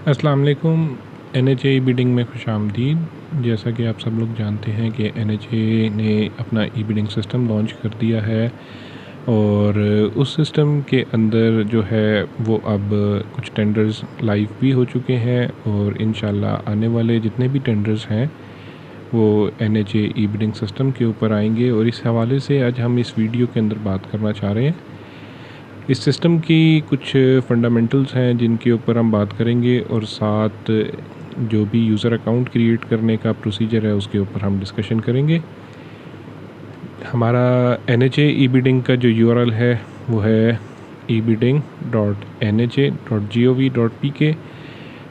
अस्सलाम वालेकुम। NHA ई-बिडिंग में खुशामदीद। जैसा कि आप सब लोग जानते हैं कि NHA ने अपना ई-बिडिंग सिस्टम लॉन्च कर दिया है और उस सिस्टम के अंदर जो है वो अब कुछ टेंडर्स लाइव भी हो चुके हैं और इंशाल्लाह आने वाले जितने भी टेंडर्स हैं वो NHA ई-बिडिंग सिस्टम के ऊपर आएंगे। और इस हवाले से आज हम इस वीडियो के अंदर बात करना चाह रहे हैं। इस सिस्टम की कुछ फंडामेंटल्स हैं जिनके ऊपर हम बात करेंगे और साथ जो भी यूज़र अकाउंट क्रिएट करने का प्रोसीजर है उसके ऊपर हम डिस्कशन करेंगे। हमारा NHA ई-बिडिंग का जो URL है वो है ebidding.nha.gov.pk।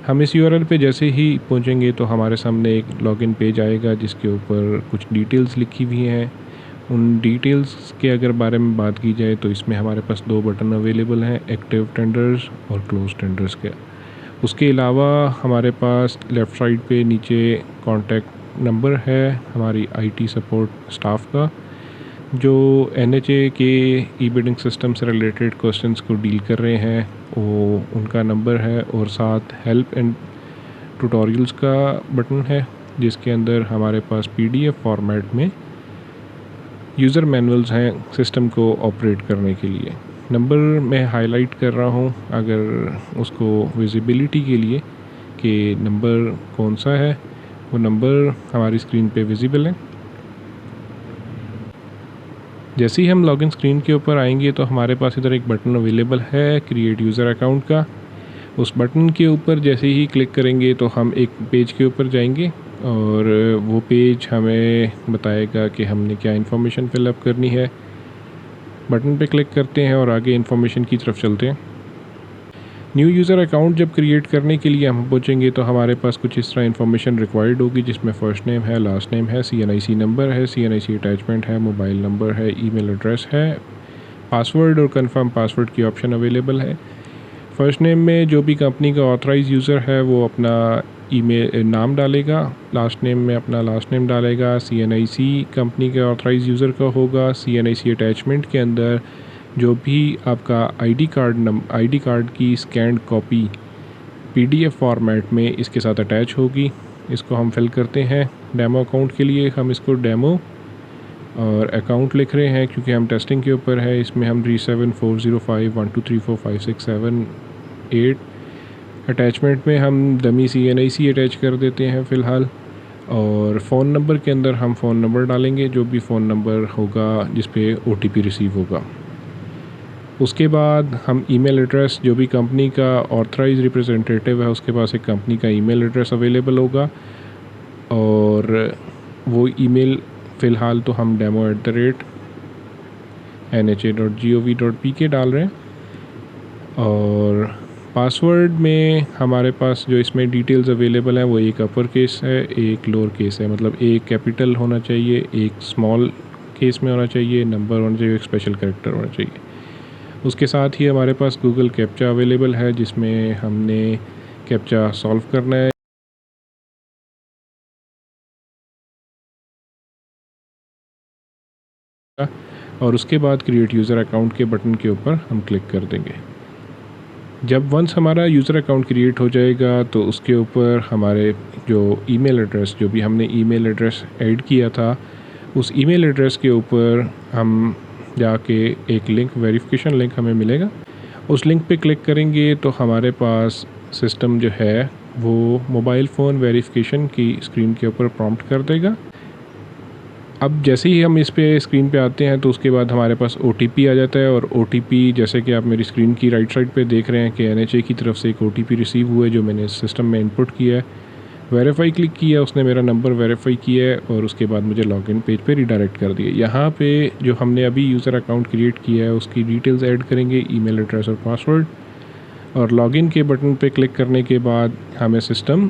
हम इस URL पे जैसे ही पहुंचेंगे तो हमारे सामने एक लॉगिन पेज आएगा जिसके ऊपर कुछ डिटेल्स लिखी हुई हैं। उन डिटेल्स के अगर बारे में बात की जाए तो इसमें हमारे पास 2 बटन अवेलेबल हैं, एक्टिव टेंडर्स और क्लोज टेंडर्स के। उसके अलावा हमारे पास लेफ़्ट साइड पे नीचे कॉन्टैक्ट नंबर है हमारी IT सपोर्ट स्टाफ का जो NHA के ई-बिडिंग सिस्टम से रिलेटेड क्वेश्चंस को डील कर रहे हैं, वो उनका नंबर है। और साथ हेल्प एंड ट्यूटोरियल्स का बटन है जिसके अंदर हमारे पास PDF फॉर्मेट में यूज़र मैनुअल्स हैं सिस्टम को ऑपरेट करने के लिए। नंबर मैं हाईलाइट कर रहा हूँ अगर उसको विजिबिलिटी के लिए कि नंबर कौन सा है। वो नंबर हमारी स्क्रीन पे विजिबल है। जैसे ही हम लॉगिन स्क्रीन के ऊपर आएंगे तो हमारे पास इधर एक बटन अवेलेबल है क्रिएट यूज़र अकाउंट का। उस बटन के ऊपर जैसे ही क्लिक करेंगे तो हम एक पेज के ऊपर जाएंगे और वो पेज हमें बताएगा कि हमने क्या इन्फॉर्मेशन फिलअप करनी है। बटन पे क्लिक करते हैं और आगे इन्फॉर्मेशन की तरफ चलते हैं। न्यू यूज़र अकाउंट जब क्रिएट करने के लिए हम पहुँचेंगे तो हमारे पास कुछ इस तरह इन्फॉर्मेशन रिक्वायर्ड होगी जिसमें फ़र्स्ट नेम है, लास्ट नेम है, CNIC नंबर है, CNIC अटैचमेंट है, मोबाइल नंबर है, ईमेल एड्रेस है, पासवर्ड और कंफर्म पासवर्ड की ऑप्शन अवेलेबल है। फ़र्स्ट नेम में जो भी कंपनी का ऑथराइज यूज़र है वो अपना ईमेल नाम डालेगा, लास्ट नेम में अपना लास्ट नेम डालेगा। CNIC कंपनी के ऑथराइज यूज़र का होगा। CNIC अटैचमेंट के अंदर जो भी आपका ID कार्ड की स्कैंड कॉपी PDF फॉर्मेट में इसके साथ अटैच होगी। इसको हम फिल करते हैं। डेमो अकाउंट के लिए हम इसको डेमो और अकाउंट लिख रहे हैं क्योंकि हम टेस्टिंग के ऊपर है। इसमें हम 374051234567 8 अटैचमेंट में हम डमी CNIC अटैच कर देते हैं फ़िलहाल। और फ़ोन नंबर के अंदर हम फ़ोन नंबर डालेंगे जो भी फ़ोन नंबर होगा जिस पे OTP रिसीव होगा। उसके बाद हम ईमेल एड्रेस जो भी कंपनी का ऑथराइज रिप्रेजेंटेटिव है उसके पास एक कंपनी का ईमेल एड्रेस अवेलेबल होगा और वो ईमेल फ़िलहाल तो हम demo@nha.gov.pk डाल रहे हैं। और पासवर्ड में हमारे पास जो इसमें डिटेल्स अवेलेबल हैं वो एक अपर केस है, एक लोअर केस है। मतलब एक कैपिटल होना चाहिए, एक स्मॉल केस में होना चाहिए, नंबर होना चाहिए, एक स्पेशल कैरेक्टर होना चाहिए। उसके साथ ही हमारे पास गूगल कैप्चा अवेलेबल है जिसमें हमने कैप्चा सॉल्व करना है। और उसके बाद क्रिएट यूज़र अकाउंट के बटन के ऊपर हम क्लिक कर देंगे। जब वंस हमारा यूज़र अकाउंट क्रिएट हो जाएगा तो उसके ऊपर हमारे जो ईमेल एड्रेस जो भी हमने ईमेल एड्रेस ऐड किया था उस ईमेल एड्रेस के ऊपर हम जाके एक लिंक वेरिफिकेशन लिंक हमें मिलेगा। उस लिंक पे क्लिक करेंगे तो हमारे पास सिस्टम जो है वो मोबाइल फ़ोन वेरिफिकेशन की स्क्रीन के ऊपर प्रॉम्प्ट कर देगा। अब जैसे ही हम इस पे स्क्रीन पे आते हैं तो उसके बाद हमारे पास OTP आ जाता है। और OTP जैसे कि आप मेरी स्क्रीन की राइट साइड पे देख रहे हैं कि NHA की तरफ से एक OTP रिसीव हुआ है जो मैंने सिस्टम में इनपुट किया है। वेरीफाई क्लिक किया, उसने मेरा नंबर वेरीफाई किया है और उसके बाद मुझे लॉगिन पेज पे रिडायरेक्ट कर दिया। यहाँ पे जो हमने अभी यूज़र अकाउंट क्रिएट किया है उसकी डिटेल्स ऐड करेंगे, ईमेल एड्रेस और पासवर्ड। और लॉगिन के बटन पे क्लिक करने के बाद हमें सिस्टम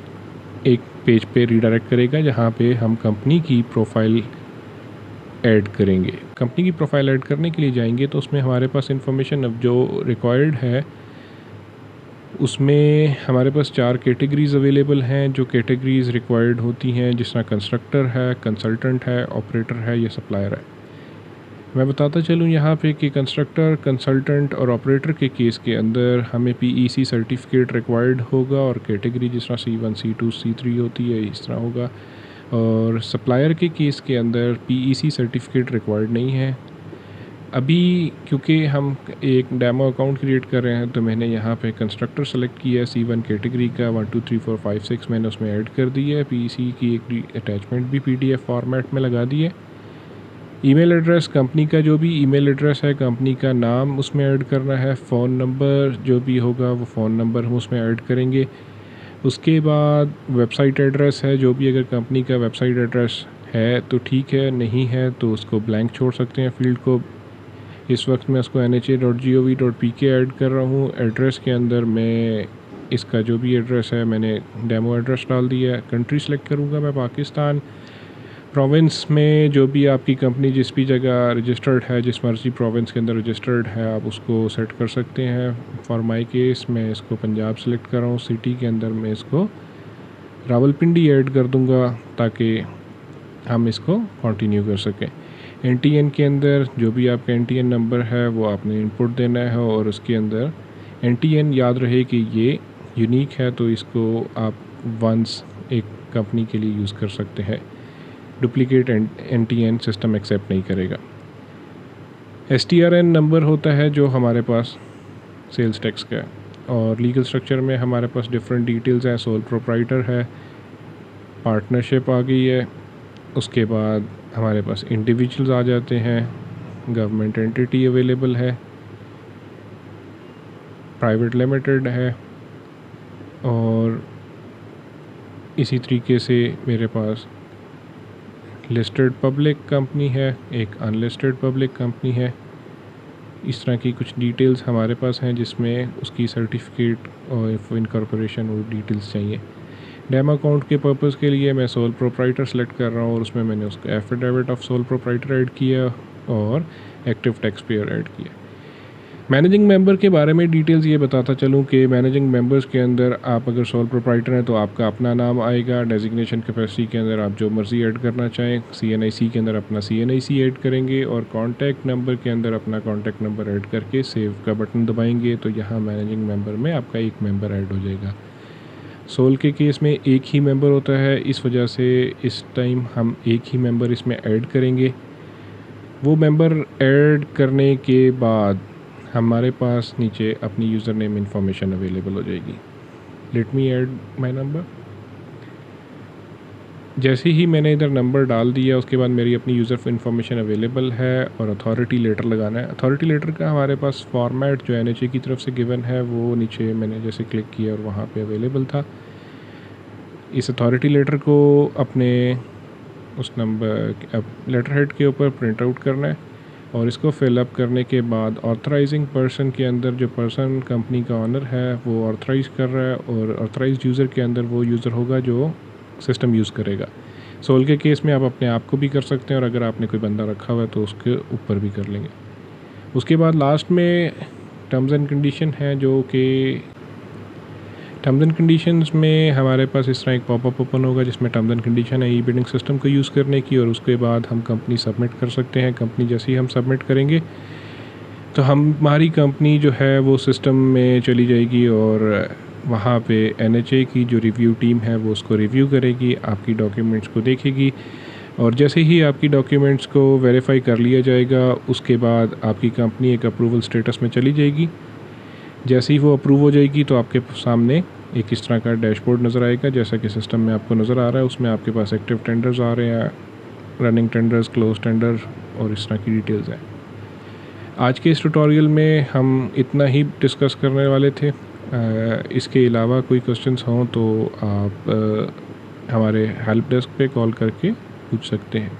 एक पेज पे रिडायरेक्ट करेगा जहाँ पे हम कंपनी की प्रोफाइल ऐड करेंगे। कंपनी की प्रोफाइल ऐड करने के लिए जाएंगे तो उसमें हमारे पास इंफॉर्मेशन अब जो रिक्वायर्ड है उसमें हमारे पास 4 कैटेगरीज़ अवेलेबल हैं। जो कैटेगरीज़ रिक्वायर्ड होती हैं जिस तरह कंस्ट्रक्टर है, कंसल्टेंट है, ऑपरेटर है या सप्लायर है। मैं बताता चलूँ यहाँ पे कि कंस्ट्रक्टर, कंसल्टेंट और ऑपरेटर के केस के अंदर हमें PEC सर्टिफिकेट रिक्वायर्ड होगा और कैटेगरी जिस तरह C1, C2, C3 होती है इस तरह होगा। और सप्लायर के केस के अंदर PEC सर्टिफिकेट रिक्वायर्ड नहीं है। अभी क्योंकि हम एक डेमो अकाउंट क्रिएट कर रहे हैं तो मैंने यहाँ पे कंस्ट्रक्टर सेलेक्ट किया है, C1 कैटेगरी का 1 2 3 4 5 6 मैंने उसमें ऐड कर दी है। PEC की एक अटैचमेंट भी PDF फॉर्मेट में लगा दी है। ईमेल एड्रेस, कंपनी का जो भी ईमेल एड्रेस है, कंपनी का नाम उसमें ऐड करना है। फ़ोन नंबर जो भी होगा वो फ़ोन नंबर हम उसमें ऐड करेंगे। उसके बाद वेबसाइट एड्रेस है, जो भी अगर कंपनी का वेबसाइट एड्रेस है तो ठीक है, नहीं है तो उसको ब्लैंक छोड़ सकते हैं फील्ड को। इस वक्त मैं उसको nha.gov.pk ऐड कर रहा हूँ। एड्रेस के अंदर मैं इसका जो भी एड्रेस है मैंने डेमो एड्रेस डाल दिया है। कंट्री सेलेक्ट करूँगा मैं पाकिस्तान। प्रोविंस में जो भी आपकी कंपनी जिस भी जगह रजिस्टर्ड है, जिस मर्ज़ी प्रोविंस के अंदर रजिस्टर्ड है, आप उसको सेट कर सकते हैं। फॉर माई केस मैं इसको पंजाब सेलेक्ट कर रहा हूँ। सिटी के अंदर मैं इसको रावलपिंडी ऐड कर दूँगा ताकि हम इसको कंटिन्यू कर सकें। NTN के अंदर जो भी आपका NTN नंबर है वो आपने इनपुट देना है और उसके अंदर NTN याद रहे कि ये यूनिक है तो इसको आप वंस एक कंपनी के लिए यूज़ कर सकते हैं। डुप्लीकेट NTN सिस्टम एक्सेप्ट नहीं करेगा। STRN नंबर होता है जो हमारे पास सेल्स टैक्स का है। और लीगल स्ट्रक्चर में हमारे पास डिफरेंट डिटेल्स हैं। सोल प्रोप्राइटर है, पार्टनरशिप आ गई है, उसके बाद हमारे पास इंडिविजुअल्स आ जाते हैं, गवर्नमेंट एंटिटी अवेलेबल है, प्राइवेट लिमिटेड है, और इसी तरीके से मेरे पास लिस्टेड पब्लिक कंपनी है, एक अनलिस्टेड पब्लिक कंपनी है। इस तरह की कुछ डिटेल्स हमारे पास हैं जिसमें उसकी सर्टिफिकेट और इनकॉर्पोरेशन और डिटेल्स चाहिए। डेमो अकाउंट के पर्पज़ के लिए मैं सोल प्रोप्राइटर सेलेक्ट कर रहा हूँ और उसमें मैंने उसका affidavit of sole proprietor add किया और एक्टिव टैक्स पेयर ऐड किया। मैनेजिंग मेंबर के बारे में डिटेल्स ये बताता चलूँ कि मैनेजिंग मेंबर्स के अंदर आप अगर सोल प्रोप्राइटर हैं तो आपका अपना नाम आएगा। डेजिग्नेशन कैपेसिटी के अंदर आप जो मर्ज़ी ऐड करना चाहें। CNIC के अंदर अपना CNIC ऐड करेंगे और कॉन्टैक्ट नंबर के अंदर अपना कॉन्टैक्ट नंबर ऐड करके सेव का बटन दबाएंगे तो यहाँ मैनेजिंग मेंबर में आपका एक मेंबर ऐड हो जाएगा। सोल के केस में एक ही मेंबर होता है, इस वजह से इस टाइम हम एक ही मेंबर इसमें ऐड करेंगे। वो मेंबर ऐड करने के बाद हमारे पास नीचे अपनी यूज़र नेम इन्फॉर्मेशन अवेलेबल हो जाएगी। Let me add my number. जैसे ही मैंने इधर नंबर डाल दिया उसके बाद मेरी अपनी यूज़र इन्फॉर्मेशन अवेलेबल है और अथॉरिटी लेटर लगाना है। अथॉरिटी लेटर का हमारे पास फॉर्मेट जो NHA की तरफ से गिवन है वो नीचे मैंने जैसे क्लिक किया और वहाँ पे अवेलेबल था। इस अथॉरिटी लेटर को अपने उस नंबर लेटर हेड के ऊपर प्रिंट आउट करना है और इसको फिलअप करने के बाद ऑथराइजिंग पर्सन के अंदर जो पर्सन कंपनी का ऑनर है वो ऑथराइज़ कर रहा है और ऑथराइज्ड यूज़र के अंदर वो यूज़र होगा जो सिस्टम यूज़ करेगा। सोल के केस में आप अपने आप को भी कर सकते हैं और अगर आपने कोई बंदा रखा हुआ है तो उसके ऊपर भी कर लेंगे। उसके बाद लास्ट में टर्म्स एंड कंडीशन है जो कि टर्म्स एंड कंडीशंस में हमारे पास इस तरह एक पॉपअप ओपन होगा जिसमें टर्म्स एंड कंडीशन है ई-बिडिंग सिस्टम को यूज़ करने की और उसके बाद हम कंपनी सबमिट कर सकते हैं। कंपनी जैसे ही हम सबमिट करेंगे तो हमारी कंपनी जो है वो सिस्टम में चली जाएगी और वहाँ पे NHA की जो रिव्यू टीम है वो उसको रिव्यू करेगी, आपकी डॉक्यूमेंट्स को देखेगी और जैसे ही आपकी डॉक्यूमेंट्स को वेरीफाई कर लिया जाएगा उसके बाद आपकी कंपनी एक अप्रूवल स्टेटस में चली जाएगी। जैसे ही वो अप्रूव हो जाएगी तो आपके सामने एक इस तरह का डैशबोर्ड नज़र आएगा जैसा कि सिस्टम में आपको नज़र आ रहा है। उसमें आपके पास एक्टिव टेंडर्स आ रहे हैं, रनिंग टेंडर्स, क्लोज टेंडर और इस तरह की डिटेल्स हैं। आज के इस ट्यूटोरियल में हम इतना ही डिस्कस करने वाले थे। इसके अलावा कोई क्वेश्चंस हों तो आप हमारे हेल्प डेस्क पे कॉल करके पूछ सकते हैं।